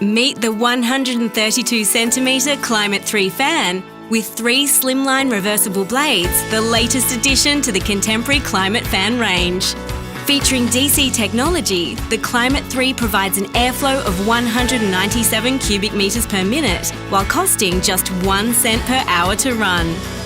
Meet the 132cm Climate 3 fan with 3 slimline reversible blades, the latest addition to the contemporary Climate fan range. Featuring DC technology, the Climate 3 provides an airflow of 197 cubic metres per minute, while costing just 1 cent per hour to run.